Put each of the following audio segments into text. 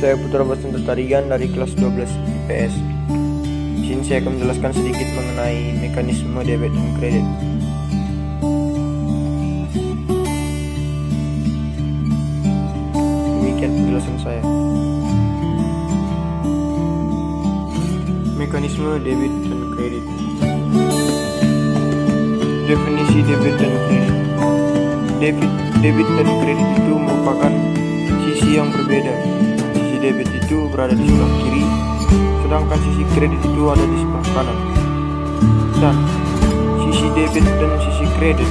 Saya Putra Bastian Tarigan dari kelas 12 IPS. Di sini saya akan menjelaskan sedikit mengenai mekanisme debit dan kredit. Demikian penjelasan saya. Mekanisme debit dan kredit. Definisi debit dan kredit. Debit dan kredit itu merupakan sisi yang berbeda. Sisi debit itu berada di sebelah kiri, sedangkan sisi kredit itu ada di sebelah kanan. Dan sisi debit dan sisi kredit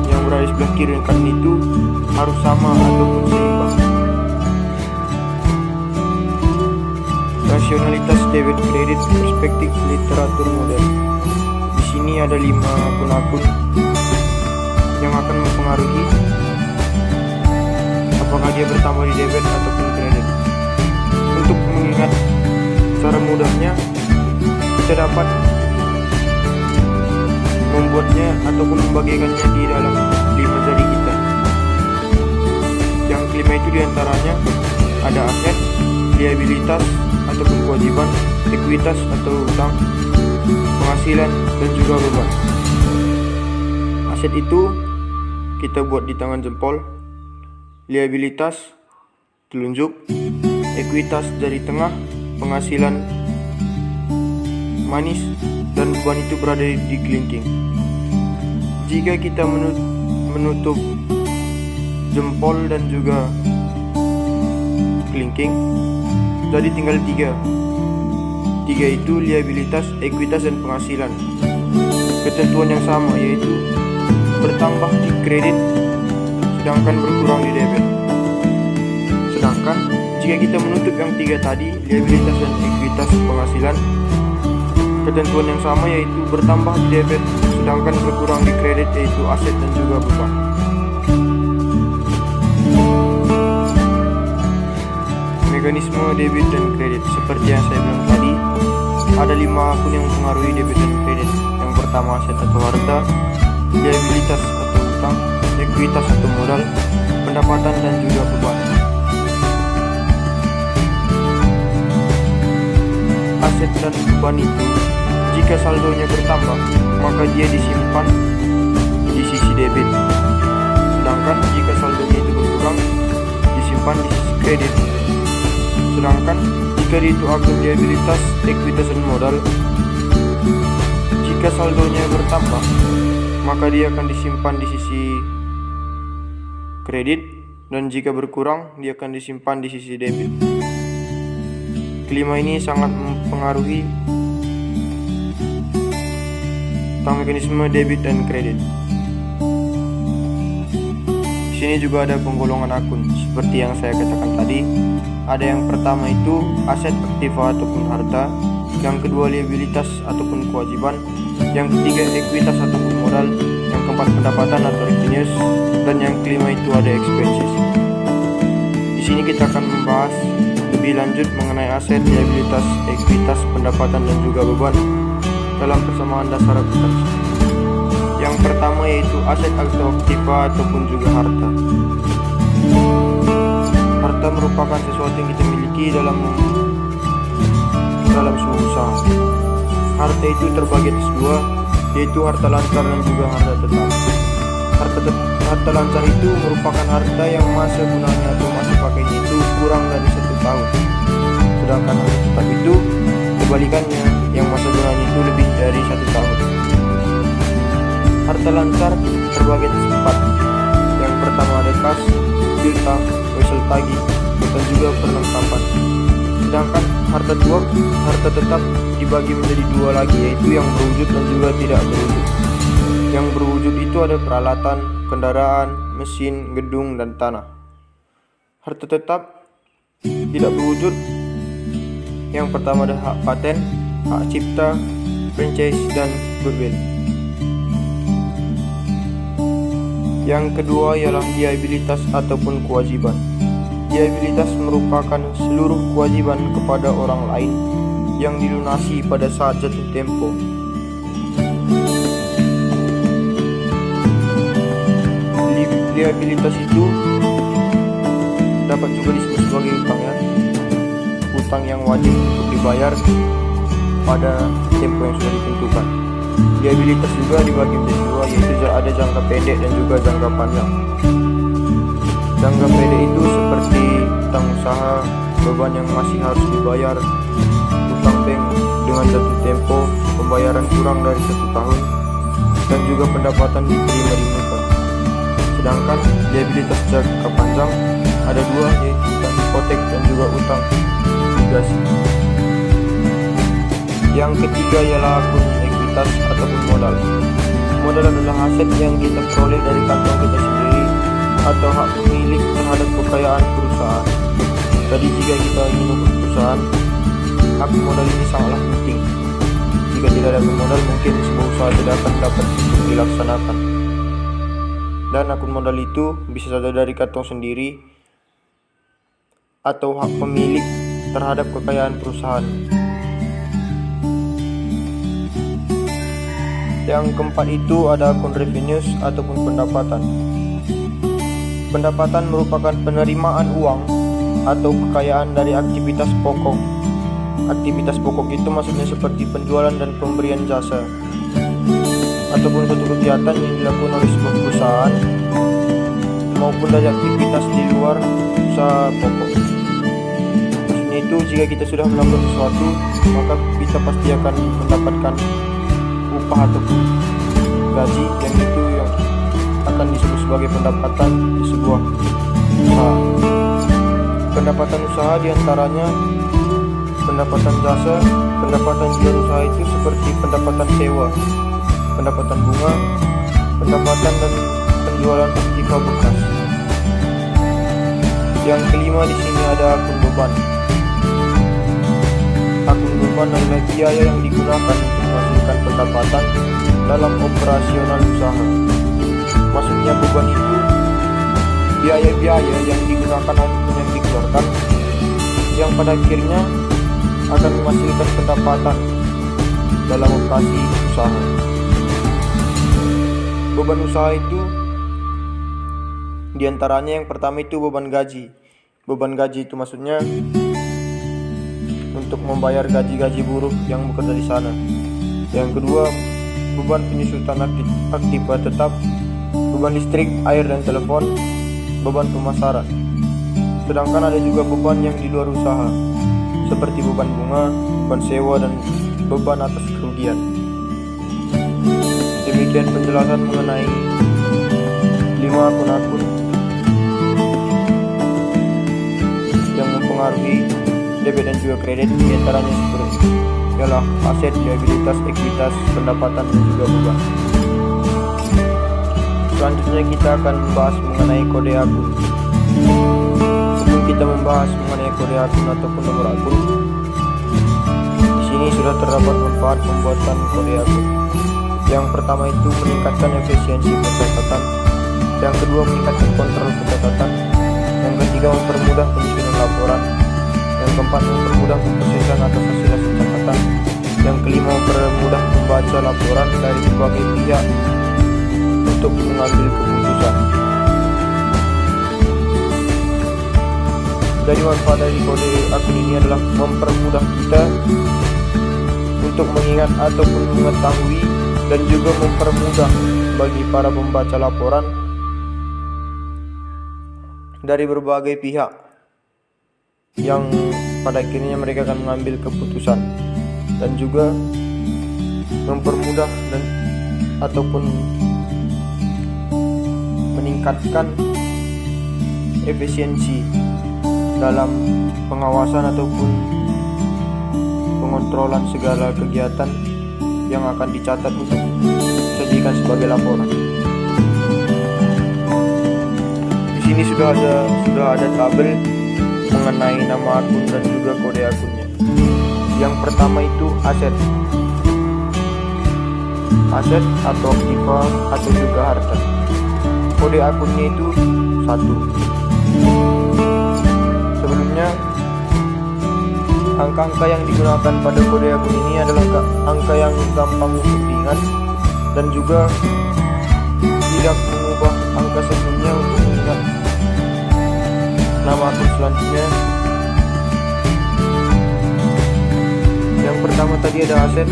yang berada di sebelah kiri dan kanan itu harus sama ataupun seimbang. Rasionalitas debit kredit perspektif literatur modern. Di sini ada 5 akun-akun yang akan mempengaruhi apakah dia bertambah di debit ataupun kredit. Untuk mengingat secara mudahnya, kita dapat membuatnya ataupun membagikannya di dalam 5 jari kita. Yang kelima itu diantaranya ada aset, liabilitas ataupun kewajiban, ekuitas atau utang, penghasilan, dan juga beban. Aset itu kita buat di tangan jempol, liabilitas telunjuk, ekuitas jari tengah, penghasilan manis, dan beban itu berada di kelingking. Jika kita menutup jempol dan juga kelingking, jadi tinggal 3 itu liabilitas, ekuitas, dan penghasilan. Ketentuan yang sama yaitu bertambah di kredit sedangkan berkurang di debit. Sedangkan jika kita menutup yang 3 tadi, liabilitas dan ekuitas, penghasilan, ketentuan yang sama yaitu bertambah di debit sedangkan berkurang di kredit, yaitu aset dan juga beban. Mekanisme debit dan kredit seperti yang saya bilang tadi, ada 5 akun yang mempengaruhi debit dan kredit. Yang pertama aset atau harta, liabilitas atau utang, ekuitas atau modal, pendapatan, dan juga beban. Aset dan beban itu jika saldonya bertambah, maka dia disimpan di sisi debit. Sedangkan jika saldonya itu berkurang, disimpan di sisi kredit. Sedangkan jika itu akun liabilitas, ekuitas, dan modal, jika saldonya bertambah, maka dia akan disimpan di sisi kredit, dan jika berkurang, dia akan disimpan di sisi debit. Kelima ini sangat mempengaruhi tentang mekanisme debit dan kredit. Di sini juga ada penggolongan akun seperti yang saya katakan tadi. Ada yang pertama itu aset, aktiva ataupun harta, yang kedua liabilitas ataupun kewajiban, yang ketiga ekuitas ataupun modal, yang keempat pendapatan atau revenues, dan yang kelima itu ada expenses. Di sini kita akan membahas lebih lanjut mengenai aset, liabilitas, ekuitas, pendapatan, dan juga beban dalam persamaan dasar akuntansi. Yang pertama yaitu aset atau aktiva ataupun juga harta. Harta merupakan sesuatu yang kita miliki dalam sebuah usaha. Harta itu terbagi atas 2, yaitu harta lancar dan juga harta tetap. Harta lancar itu merupakan harta yang masa gunanya atau masa pakainya itu kurang dari 1 tahun. Sedangkan harta tetap itu kebalikannya, yang masa gunanya itu lebih dari 1 tahun. Harta lancar terbagi atas 4. Yang pertama ada kas, piutang, wesel tagih, dan juga perlengkapan. Sedangkan harta tetap dibagi menjadi 2 lagi, yaitu yang berwujud dan juga tidak berwujud. Yang berwujud itu ada peralatan, kendaraan, mesin, gedung, dan tanah. Harta tetap tidak berwujud, yang pertama ada hak paten, hak cipta, franchise, dan goodwill. Yang kedua ialah liabilitas ataupun kewajiban. Liabilitas merupakan seluruh kewajiban kepada orang lain yang dilunasi pada saat jatuh tempo. Liabilitas itu dapat juga disebut sebagai utang ya. utang yang wajib untuk dibayar pada tempo yang sudah ditentukan. Liabilitas juga dibagi menjadi dua, yaitu ada jangka pendek dan juga jangka panjang. Jangka pendek itu seperti utang usaha, beban yang masih harus dibayar, utang bank dengan jatuh tempo, pembayaran kurang dari 1 tahun, dan juga pendapatan diterima di muka. Sedangkan liabilitas jangka panjang ada dua, yaitu utang hipotek dan juga utang obligasi. Yang ketiga ialah akun ekuitas ataupun modal. Modal adalah aset yang kita peroleh dari kantong kita sendiri atau hak pemilik terhadap kekayaan perusahaan. Jadi jika kita ingin membuat perusahaan, hak modal ini sangatlah penting. Jika tidak ada modal, mungkin sebuah usaha tidak akan dapat dilaksanakan. Dan akun modal itu bisa saja dari kantong sendiri atau hak pemilik terhadap kekayaan perusahaan. Yang keempat itu ada akun revenues ataupun pendapatan. Pendapatan merupakan penerimaan uang atau kekayaan dari aktivitas pokok. Aktivitas pokok itu maksudnya seperti penjualan dan pemberian jasa ataupun suatu kegiatan yang dilakukan oleh sebuah perusahaan maupun dari aktivitas di luar usaha pokok. Maksudnya itu jika kita sudah melakukan sesuatu, maka kita pasti akan mendapatkan upah ataupun gaji yang itu yang akan disebut sebagai pendapatan di sebuah usaha. Pendapatan usaha diantaranya pendapatan jasa, pendapatan di luar usaha itu seperti pendapatan sewa, pendapatan bunga, pendapatan dan penjualan aktiva bekas. Yang kelima di sini ada akun beban. Akun beban adalah biaya yang digunakan untuk menghasilkan pendapatan dalam operasional usaha. Maksudnya beban itu biaya-biaya yang digunakan ataupun yang dikeluarkan yang pada akhirnya akan menghasilkan pendapatan dalam operasi usaha. Beban usaha itu diantaranya yang pertama itu beban gaji. Beban gaji itu maksudnya untuk membayar gaji-gaji buruh yang bekerja di sana. Yang kedua, beban penyusutan aktiva tetap, beban listrik, air dan telepon, beban pemasaran. Sedangkan ada juga beban yang di luar usaha, seperti beban bunga, beban sewa dan beban atas kerugian. Demikian penjelasan mengenai 5 akun-akun yang mempengaruhi debit dan juga kredit, diantaranya seperti ialah aset, liabilitas, ekuitas, pendapatan dan juga beban. Selanjutnya kita akan membahas mengenai kode akun. Sebelum kita membahas mengenai kode akun ataupun nomor akun, di sini sudah terdapat manfaat pembuatan kode akun. Yang pertama itu meningkatkan efisiensi pencatatan. Yang kedua meningkatkan kontrol pencatatan. Yang ketiga mempermudah penyusunan laporan. Yang keempat mempermudah pemrosesan atas hasil catatan. Yang kelima mempermudah membaca laporan dari berbagai pihak untuk mengambil keputusan. Jadi manfaat dari kode akun ini adalah mempermudah kita untuk mengingat ataupun mengetahui dan juga mempermudah bagi para pembaca laporan dari berbagai pihak yang pada akhirnya mereka akan mengambil keputusan, dan juga mempermudah dan ataupun meningkatkan efisiensi dalam pengawasan ataupun pengontrolan segala kegiatan yang akan dicatat untuk dijadikan sebagai laporan. Di sini sudah ada tabel mengenai nama akun dan juga kode akunnya. Yang pertama itu aset. Aset atau aktiva atau juga harta. Kode akunnya itu 1. Sebelumnya, angka-angka yang digunakan pada kode akun ini adalah angka yang gampang untuk diingat dan juga tidak mengubah angka sebelumnya untuk mengingat nama akun selanjutnya. pertama tadi ada aset,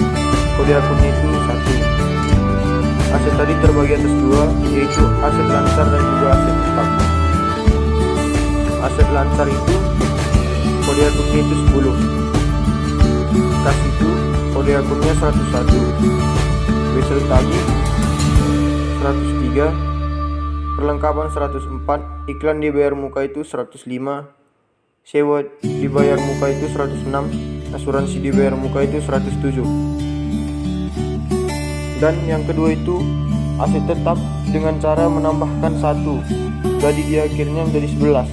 kode akunnya itu 1. Aset tadi terbagi atas 2, yaitu aset lancar dan juga aset tetap. Aset lancar itu kode akunnya itu 10. Kas itu kode akunnya 101. Wesel tagi 103. Perlengkapan 104. Iklan dibayar muka itu 105. Sewa dibayar muka itu 106. Asuransi dibayar muka itu 107. Dan yang kedua itu aset tetap dengan cara menambahkan 1, jadi dia akhirnya menjadi 11.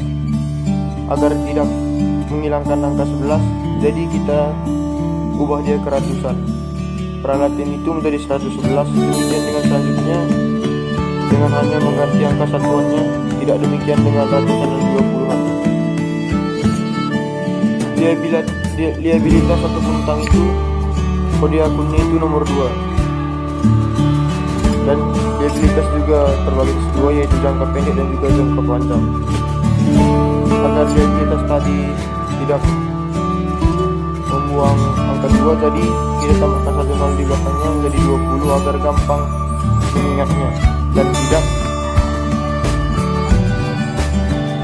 Agar tidak menghilangkan angka 11, jadi kita ubah dia ke ratusan. Peralatan itu menjadi 111. Demikian dengan selanjutnya, dengan hanya mengganti angka satuannya. Tidak demikian dengan ratusan dan juga puluhan. Liabilitas ataupun utang itu kode akunnya itu nomor 2. Dan liabilitas juga terbagi atas 2, yaitu jangka pendek dan juga jangka panjang. Agar liabilitas tadi tidak membuang angka 2, jadi kita tambahkan 1 nol di belakangnya menjadi 20 agar gampang mengingatnya dan tidak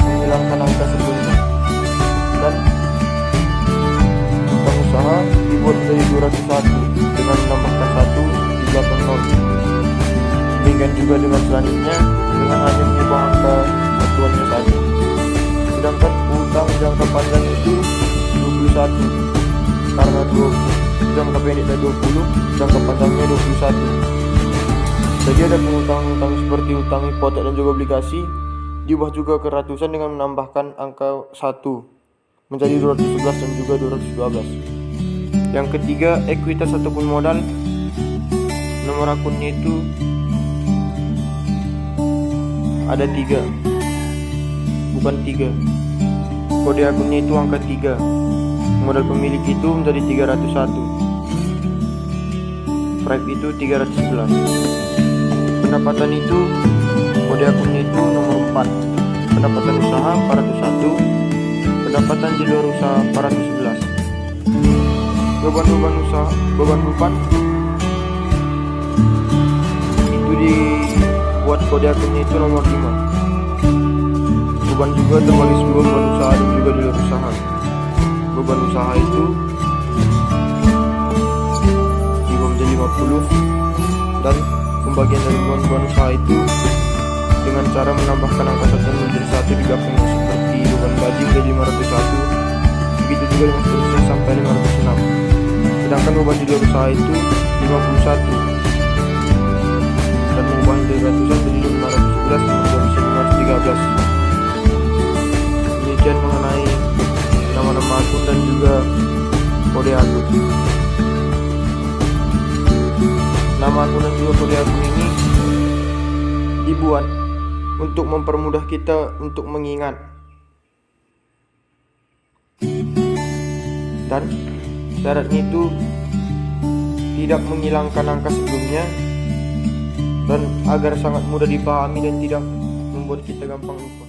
menghilangkan angka sebelumnya. Dan utang usaha dibuat menjadi 201 dengan menambahkan 1 di belakang 0. Demikian juga dengan selanjutnya dengan hanya mengubah angka satuannya 1. Sedangkan utang jangka panjang itu 21 karena 20 jangka pendek dan 20, jangka panjangnya 21. Jadi ada utang seperti utang hipotek dan juga obligasi diubah juga ke ratusan dengan menambahkan angka 1 menjadi 211 dan juga 212. Yang ketiga, ekuitas ataupun modal. Nomor akunnya itu ada 3, bukan 3. Kode akunnya itu angka 3. Modal pemilik itu menjadi 301. Price itu 311. Pendapatan itu kode akunnya itu nomor 4. Pendapatan usaha 401. Pendapatan di luar usaha 411. Beban usaha, beban itu dibuat kode akunnya itu nomor 5. Beban juga terbagi 10, beban usaha dan juga di luar usaha. Beban usaha itu diubah menjadi 50. Dan pembagian dari beban usaha itu dengan cara menambahkan angka satuan menjadi 1 di belakangnya, seperti beban gaji menjadi 501. Begitu juga dengan seterusnya sampai 506. Sedangkan beban di luar usaha itu 51 dan mengubah dari ratusan jadi 511 dan bisa 513. Demikian mengenai nama-nama akun dan juga kode akun. Nama akun dan juga kode akun ini dibuat untuk mempermudah kita untuk mengingat. Dan syaratnya itu tidak menghilangkan angka sebelumnya dan agar sangat mudah dipahami dan tidak membuat kita gampang lupa.